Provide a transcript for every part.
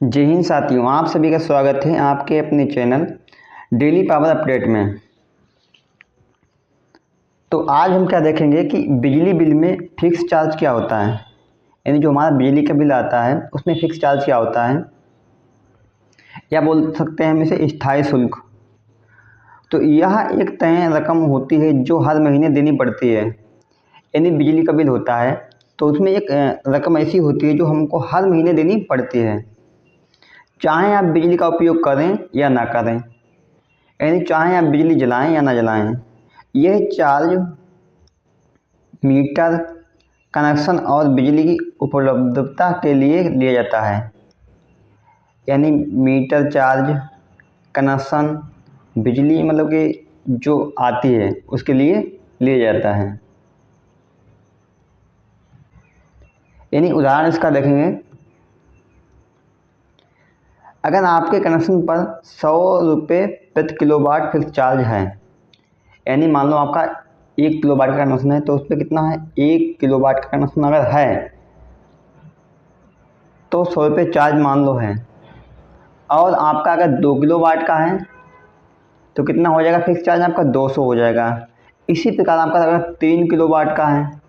जय हिंद साथियों, आप सभी का स्वागत है आपके अपने चैनल डेली पावर अपडेट में। तो आज हम क्या देखेंगे कि बिजली बिल में फिक्स चार्ज क्या होता है, यानी जो हमारा बिजली का बिल आता है उसमें फिक्स चार्ज क्या होता है, या बोल सकते हैं हम इसे स्थायी शुल्क। तो यह एक तय रकम होती है जो हर महीने देनी पड़ती है। यानी बिजली का बिल होता है तो उसमें एक रकम ऐसी होती है जो हमको हर महीने देनी पड़ती है, चाहे आप बिजली का उपयोग करें या ना करें। यानी चाहे आप बिजली जलाएं या ना जलाएं, यह चार्ज मीटर कनेक्शन और बिजली की उपलब्धता के लिए लिया जाता है। यानी मीटर चार्ज, कनेक्शन, बिजली मतलब कि जो आती है उसके लिए लिया जाता है। यानी उदाहरण इसका देखेंगे, अगर आपके कनेक्शन पर 100 रुपये प्रति किलोवाट फिक्स चार्ज है, यानी मान लो आपका 1 किलोवाट का कनेक्शन है तो उस पर कितना है, 1 किलोवाट का कनेक्शन अगर है तो 100 रुपये चार्ज मान लो है। और आपका अगर 2 किलोवाट का है तो कितना हो जाएगा, फिक्स चार्ज आपका 200 हो जाएगा। इसी प्रकार आपका अगर 3 किलोवाट का है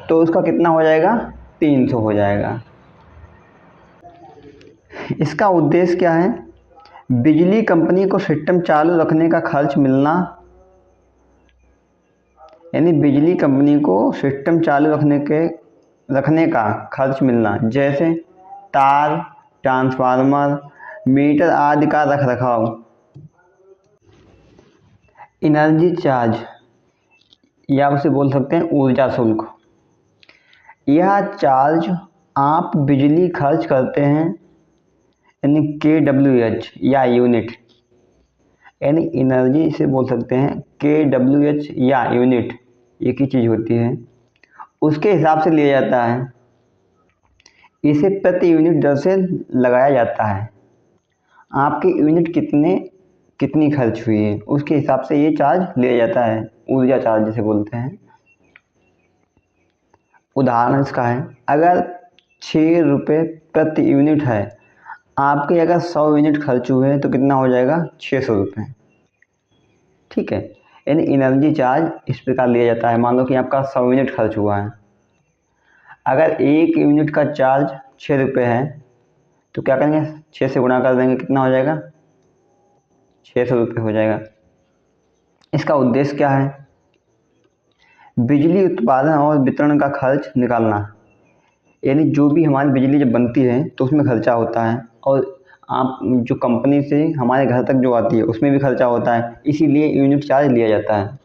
तो उसका कितना हो जाएगा, 300 हो जाएगा। इसका उद्देश्य क्या है, बिजली कंपनी को सिस्टम चालू रखने का खर्च मिलना। यानी बिजली कंपनी को सिस्टम चालू रखने का खर्च मिलना, जैसे तार, ट्रांसफार्मर, मीटर आदि का रखरखाव। एनर्जी चार्ज या उसे बोल सकते हैं ऊर्जा शुल्क। यह चार्ज आप बिजली खर्च करते हैं, यानी KWH या यूनिट। यानी एनर्जी से बोल सकते हैं KWH या यूनिट, एक ही चीज़ होती है, उसके हिसाब से लिया जाता है। इसे प्रति यूनिट दर से लगाया जाता है। आपकी यूनिट कितनी खर्च हुई है उसके हिसाब से ये चार्ज लिया जाता है, ऊर्जा चार्ज जिसे बोलते हैं। उदाहरण इसका है, अगर 6 रुपये प्रति यूनिट है, आपके अगर 100 यूनिट खर्च हुए हैं तो कितना हो जाएगा, 600 रुपये। ठीक है, यानी एनर्जी चार्ज इस प्रकार लिया जाता है। मान लो कि आपका 100 यूनिट खर्च हुआ है, अगर 1 यूनिट का चार्ज 6 रुपये है तो क्या करेंगे, 6 से गुणा कर देंगे, कितना हो जाएगा, 600 रुपये हो जाएगा। इसका उद्देश्य क्या है, बिजली उत्पादन और वितरण का खर्च निकालना। यानी जो भी हमारी बिजली जब बनती है तो उसमें खर्चा होता है, और आप जो कंपनी से हमारे घर तक जो आती है उसमें भी खर्चा होता है, इसीलिए यूनिट चार्ज लिया जाता है।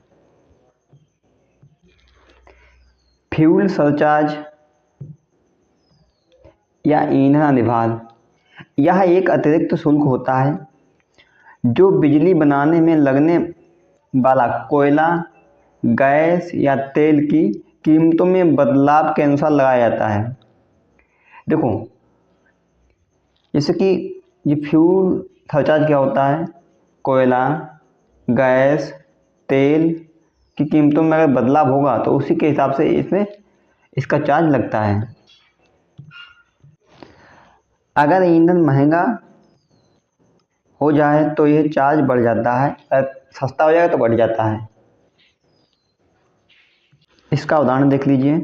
फ्यूल सरचार्ज या ईंधन अधिभार, यह एक अतिरिक्त शुल्क होता है जो बिजली बनाने में लगने वाला कोयला, गैस या तेल की कीमतों में बदलाव के अनुसार लगाया जाता है। देखो, जैसे कि ये फ्यूल सरचार्ज क्या होता है, कोयला, गैस, तेल की कीमतों में अगर बदलाव होगा तो उसी के हिसाब से इसमें इसका चार्ज लगता है। अगर ईंधन महंगा हो जाए तो यह चार्ज बढ़ जाता है, अगर सस्ता हो जाएगा तो बढ़ जाता है। इसका उदाहरण देख लीजिए,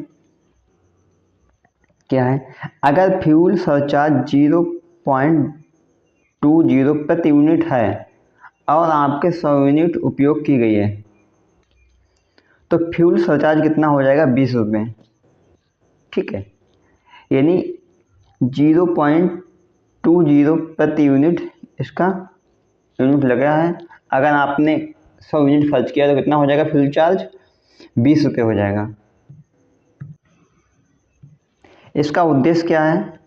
क्या है, अगर फ्यूल सरचार्ज 0.20 प्रति यूनिट है और आपके 100 यूनिट उपयोग की गई है तो फ्यूल सरचार्ज कितना हो जाएगा, 20 रुपये। ठीक है, यानी 0.20 प्रति यूनिट इसका यूनिट लगा है। अगर आपने 100 यूनिट खर्च किया तो कितना हो जाएगा, फ्यूल चार्ज 20 रुपये हो जाएगा। इसका उद्देश्य क्या है,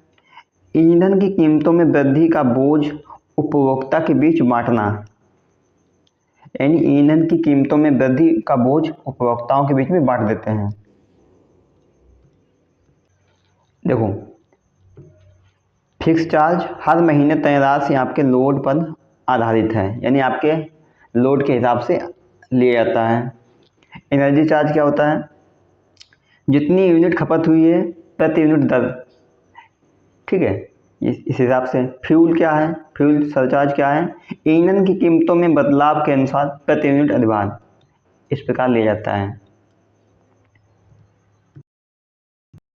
ईंधन की कीमतों में वृद्धि का बोझ उपभोक्ता के बीच बांटना। यानी ईंधन की कीमतों में वृद्धि का बोझ उपभोक्ताओं के बीच में बांट देते हैं। देखो, फिक्स चार्ज हर महीने तय राशि आपके लोड पर आधारित है, यानी आपके लोड के हिसाब से लिया जाता है। एनर्जी चार्ज क्या होता है, जितनी यूनिट खपत हुई है प्रति यूनिट दर। ठीक है। इस हिसाब से फ्यूल क्या है, फ्यूल सरचार्ज क्या है, ईंधन की कीमतों में बदलाव के अनुसार प्रति यूनिट अधिभार इस प्रकार लिया जाता है।